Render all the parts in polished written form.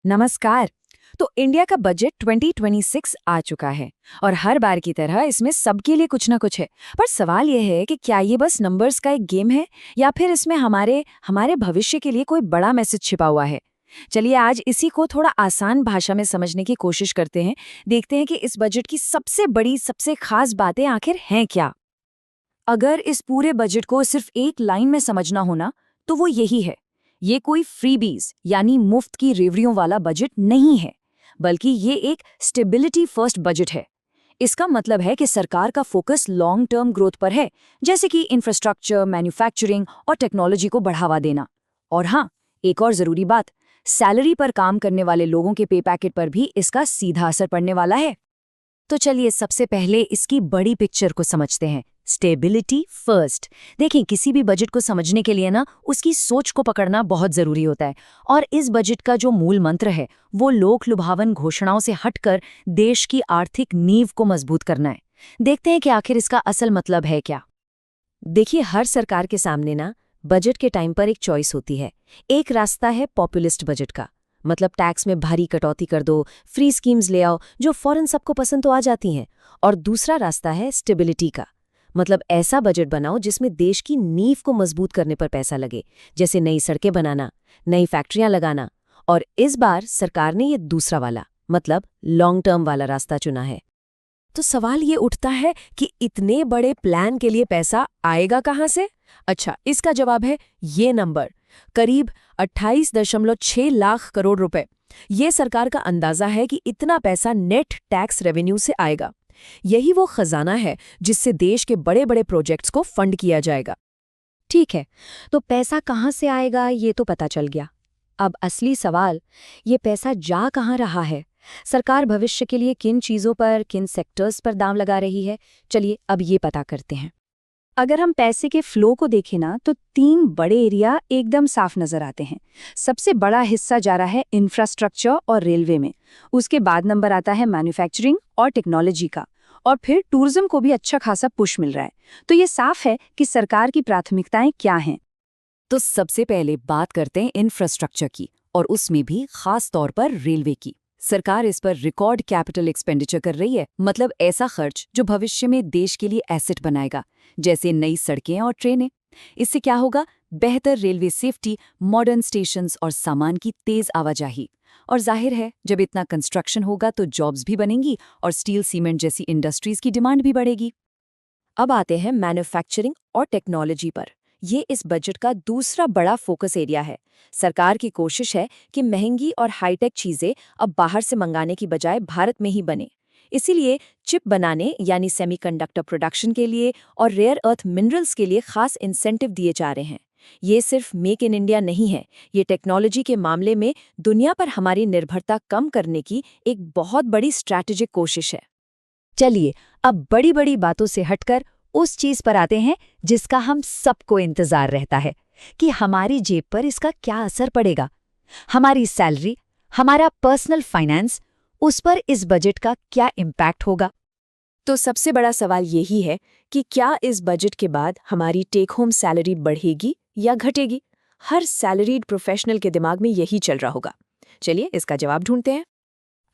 नमस्कार। तो इंडिया का बजट 2026 आ चुका है और हर बार की तरह इसमें सबके लिए कुछ ना कुछ है। पर सवाल यह है कि क्या ये बस नंबर्स का एक गेम है या फिर इसमें हमारे हमारे भविष्य के लिए कोई बड़ा मैसेज छिपा हुआ है। चलिए आज इसी को थोड़ा आसान भाषा में समझने की कोशिश करते हैं। देखते हैं कि इस बजट की सबसे बड़ी सबसे खास बातें आखिर हैं क्या। अगर इस पूरे बजट को सिर्फ एक लाइन में समझना हो ना, तो वो यही है। ये कोई फ्रीबीज यानी मुफ्त की रेवड़ियों वाला बजट नहीं है, बल्कि ये एक स्टेबिलिटी फर्स्ट बजट है। इसका मतलब है कि सरकार का फोकस लॉन्ग टर्म ग्रोथ पर है, जैसे कि इंफ्रास्ट्रक्चर, मैन्युफैक्चरिंग और टेक्नोलॉजी को बढ़ावा देना। और हाँ, एक और जरूरी बात, सैलरी पर काम करने वाले लोगों के पे पैकेट पर भी इसका सीधा असर पड़ने वाला है। तो चलिए सबसे पहले इसकी बड़ी पिक्चर को समझते हैं। Stability first. देखिए, किसी भी बजट को समझने के लिए ना उसकी सोच को पकड़ना बहुत जरूरी होता है। और इस बजट का जो मूल मंत्र है वो लोक लुभावन घोषणाओं से हटकर देश की आर्थिक नींव को मजबूत करना है। देखते हैं कि आखिर इसका असल मतलब है क्या। देखिए, हर सरकार के सामने ना बजट के टाइम पर एक चॉइस होती है। एक रास्ता है पॉपुलिस्ट बजट का, मतलब टैक्स में भारी कटौती कर दो, फ्री स्कीम्स ले आओ जो फौरन सबको पसंद तो आ जाती हैं। और दूसरा रास्ता है स्टेबिलिटी का, मतलब ऐसा बजट बनाओ जिसमें देश की नींव को मजबूत करने पर पैसा लगे, जैसे नई सड़कें बनाना, नई फैक्ट्रियां लगाना। और इस बार सरकार ने ये दूसरा वाला, मतलब लॉन्ग टर्म वाला रास्ता चुना है। तो सवाल ये उठता है कि इतने बड़े प्लान के लिए पैसा आएगा कहाँ से? अच्छा, इसका जवाब है ये नंबर, करीब 28.6 लाख करोड़ रुपए। ये सरकार का अंदाजा है कि इतना पैसा नेट टैक्स रेवेन्यू से आएगा। यही वो खजाना है जिससे देश के बड़े बड़े प्रोजेक्ट्स को फंड किया जाएगा। ठीक है, तो पैसा कहाँ से आएगा ये तो पता चल गया। अब असली सवाल, ये पैसा जा कहाँ रहा है? सरकार भविष्य के लिए किन चीज़ों पर, किन सेक्टर्स पर दांव लगा रही है? चलिए अब ये पता करते हैं। अगर हम पैसे के फ्लो को देखें ना, तो 3 बड़े एरिया एकदम साफ नजर आते हैं। सबसे बड़ा हिस्सा जा रहा है इंफ्रास्ट्रक्चर और रेलवे में। उसके बाद नंबर आता है मैन्युफैक्चरिंग और टेक्नोलॉजी का। और फिर टूरिज्म को भी अच्छा खासा पुश मिल रहा है। तो ये साफ है कि सरकार की प्राथमिकताएं क्या हैं। तो सबसे पहले बात करते हैं इंफ्रास्ट्रक्चर की, और उसमें भी खास तौर पर रेलवे की। सरकार इस पर रिकॉर्ड कैपिटल एक्सपेंडिचर कर रही है, मतलब ऐसा खर्च जो भविष्य में देश के लिए एसेट बनाएगा, जैसे नई सड़कें और ट्रेनें। इससे क्या होगा? बेहतर रेलवे सेफ्टी, मॉडर्न स्टेशंस और सामान की तेज आवाजाही। और जाहिर है, जब इतना कंस्ट्रक्शन होगा तो जॉब्स भी बनेंगी और स्टील सीमेंट जैसी इंडस्ट्रीज की डिमांड भी बढ़ेगी। अब आते हैं मैन्युफैक्चरिंग और टेक्नोलॉजी पर। ये इस बजट का दूसरा बड़ा फोकस एरिया है। सरकार की कोशिश है कि महंगी और हाईटेक चीजें अब बाहर से मंगाने की बजाय भारत में ही बने। इसीलिए चिप बनाने यानी सेमीकंडक्टर प्रोडक्शन के लिए और रेयर अर्थ मिनरल्स के लिए खास इंसेंटिव दिए जा रहे हैं। ये सिर्फ मेक इन इंडिया नहीं है, ये टेक्नोलॉजी के मामले में दुनिया पर हमारी निर्भरता कम करने की एक बहुत बड़ी स्ट्रैटेजिक कोशिश है। चलिए अब बड़ी बड़ी बातों से हटकर उस चीज पर आते हैं जिसका हम सबको इंतजार रहता है कि हमारी जेब पर इसका क्या असर पड़ेगा। हमारी सैलरी, हमारा पर्सनल फाइनेंस, उस पर इस बजट का क्या इम्पैक्ट होगा। तो सबसे बड़ा सवाल यही है कि क्या इस बजट के बाद हमारी टेक होम सैलरी बढ़ेगी या घटेगी। हर सैलरीड प्रोफेशनल के दिमाग में यही चल रहा होगा। चलिए इसका जवाब ढूंढते हैं।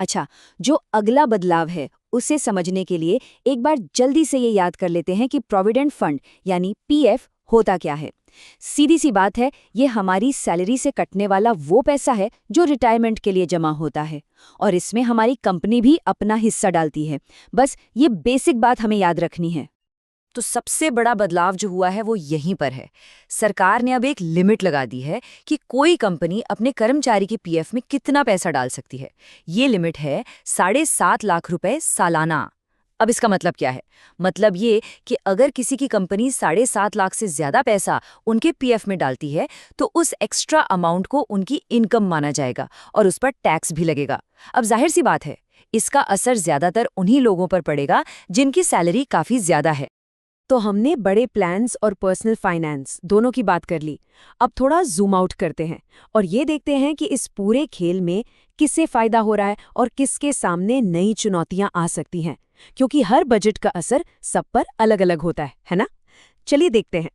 अच्छा, जो अगला बदलाव है उसे समझने के लिए एक बार जल्दी से ये याद कर लेते हैं कि प्रोविडेंट फंड यानी पीएफ होता क्या है। सीधी सी बात है, ये हमारी सैलरी से कटने वाला वो पैसा है जो रिटायरमेंट के लिए जमा होता है, और इसमें हमारी कंपनी भी अपना हिस्सा डालती है। बस ये बेसिक बात हमें याद रखनी है। तो सबसे बड़ा बदलाव जो हुआ है वो यहीं पर है। सरकार ने अब एक लिमिट लगा दी है कि कोई कंपनी अपने कर्मचारी के पीएफ में कितना पैसा डाल सकती है। ये लिमिट है 7.5 लाख रुपए सालाना। अब इसका मतलब क्या है? मतलब ये कि अगर किसी की कंपनी 7.5 लाख से ज्यादा पैसा उनके पीएफ में डालती है, तो उस एक्स्ट्रा अमाउंट को उनकी इनकम माना जाएगा और उस पर टैक्स भी लगेगा। अब जाहिर सी बात है, इसका असर ज्यादातर उन्हीं लोगों पर पड़ेगा जिनकी सैलरी काफी ज्यादा है। तो हमने बड़े प्लान्स और पर्सनल फाइनेंस दोनों की बात कर ली। अब थोड़ा जूम आउट करते हैं और ये देखते हैं कि इस पूरे खेल में किससे फायदा हो रहा है और किसके सामने नई चुनौतियां आ सकती हैं, क्योंकि हर बजट का असर सब पर अलग अलग होता है ना? चलिए देखते हैं।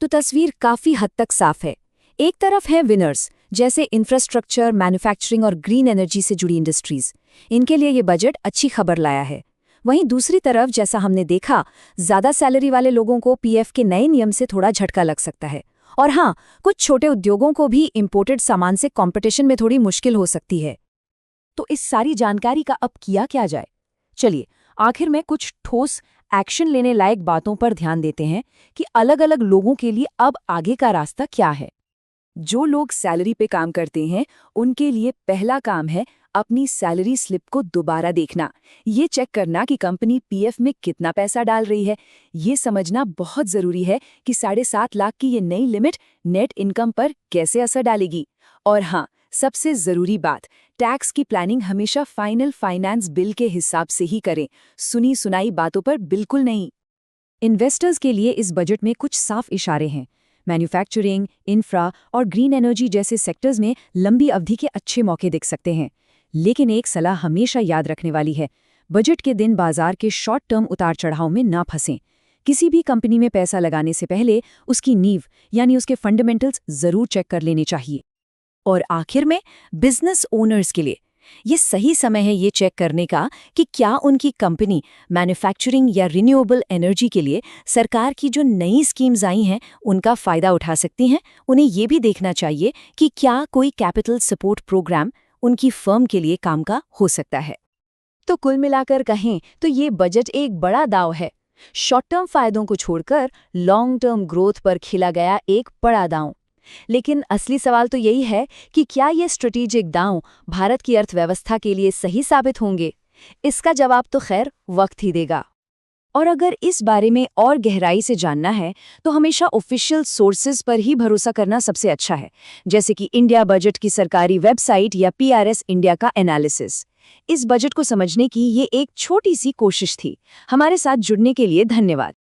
तो तस्वीर काफी हद तक साफ है। एक तरफ है विनर्स, जैसे इंफ्रास्ट्रक्चर, मैन्युफैक्चरिंग और ग्रीन एनर्जी से जुड़ी इंडस्ट्रीज। इनके लिए ये बजट अच्छी खबर लाया है। वहीं दूसरी तरफ, जैसा हमने देखा, ज्यादा सैलरी वाले लोगों को पीएफ के नए नियम से थोड़ा झटका लग सकता है। और हाँ, कुछ छोटे उद्योगों को भी इंपोर्टेड सामान से कंपटीशन में थोड़ी मुश्किल हो सकती है। तो इस सारी जानकारी का अब किया क्या जाए? चलिए, आखिर में कुछ ठोस एक्शन लेने लायक बातों पर ध्यान देते हैं कि अलग-अलग लोगों के लिए अब आगे का रास्ता क्या है। जो लोग सैलरी पे काम करते हैं, उनके लिए पहला काम है अपनी सैलरी स्लिप को दोबारा देखना। ये चेक करना कि कंपनी पीएफ में कितना पैसा डाल रही है। ये समझना बहुत जरूरी है कि 7.5 लाख की ये नई लिमिट नेट इनकम पर कैसे असर डालेगी। और हाँ, सबसे जरूरी बात, टैक्स की प्लानिंग हमेशा फाइनल फाइनेंस बिल के हिसाब से ही करें, सुनी सुनाई बातों पर बिल्कुल नहीं। इन्वेस्टर्स के लिए इस बजट में कुछ साफ इशारे हैं। मैन्युफैक्चरिंग, इंफ्रा और ग्रीन एनर्जी जैसे सेक्टर्स में लंबी अवधि के अच्छे मौके दिख सकते हैं। लेकिन एक सलाह हमेशा याद रखने वाली है, बजट के दिन बाजार के शॉर्ट टर्म उतार चढ़ाव में ना फंसें। किसी भी कंपनी में पैसा लगाने से पहले उसकी नींव यानी उसके फंडामेंटल्स जरूर चेक कर लेने चाहिए। और आखिर में बिजनेस ओनर्स के लिए ये सही समय है ये चेक करने का कि क्या उनकी कंपनी मैन्युफैक्चरिंग या रिन्यूएबल एनर्जी के लिए सरकार की जो नई स्कीम्स आई हैं उनका फ़ायदा उठा सकती हैं। उन्हें ये भी देखना चाहिए कि क्या कोई कैपिटल सपोर्ट प्रोग्राम उनकी फर्म के लिए काम का हो सकता है। तो कुल मिलाकर कहें तो ये बजट एक बड़ा दांव है। शॉर्ट टर्म फायदों को छोड़कर लॉन्ग टर्म ग्रोथ पर खिला गया एक बड़ा दांव। लेकिन असली सवाल तो यही है कि क्या ये स्ट्रेटेजिक दांव भारत की अर्थव्यवस्था के लिए सही साबित होंगे? इसका जवाब तो खैर वक्त ही देगा। और अगर इस बारे में और गहराई से जानना है तो हमेशा ऑफिशियल सोर्सेज पर ही भरोसा करना सबसे अच्छा है, जैसे कि इंडिया बजट की सरकारी वेबसाइट या पीआरएस इंडिया का एनालिसिस। इस बजट को समझने की ये एक छोटी सी कोशिश थी। हमारे साथ जुड़ने के लिए धन्यवाद।